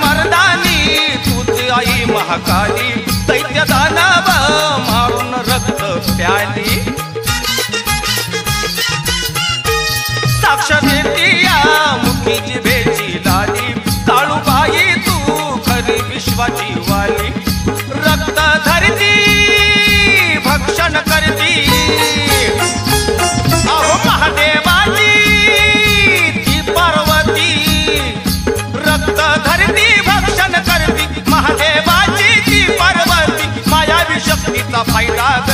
मर्दानी तूच आई महाकाली, दैत्य दानव मारून रक्त प्याली. साक्ष देती या मुखी जिभेची लाली, काळूबाई तू खरी विश्वाची वाली. रक्त धरती भक्षण करती, अहो महादेवाची ती पार्वती. रक्त धरती भक्षण करती, महादेवाची ती पार्वती. मायावी शक्तीचा फायदा ग,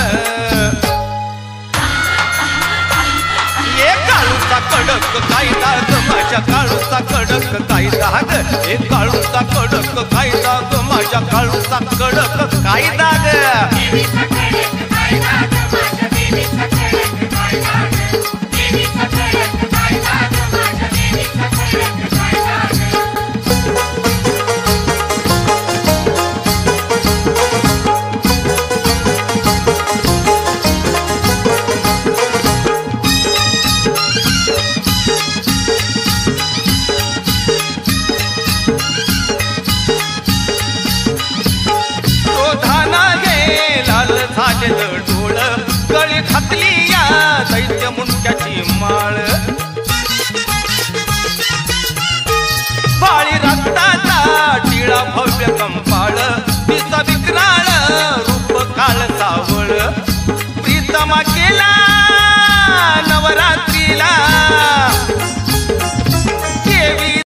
ये काळूचा कडक कायदा ग, माझ्या काळूचा कडक कायदा ग. हे काळूचा कडक कायदा ग, माझ्या काळूचा कडक कायदा.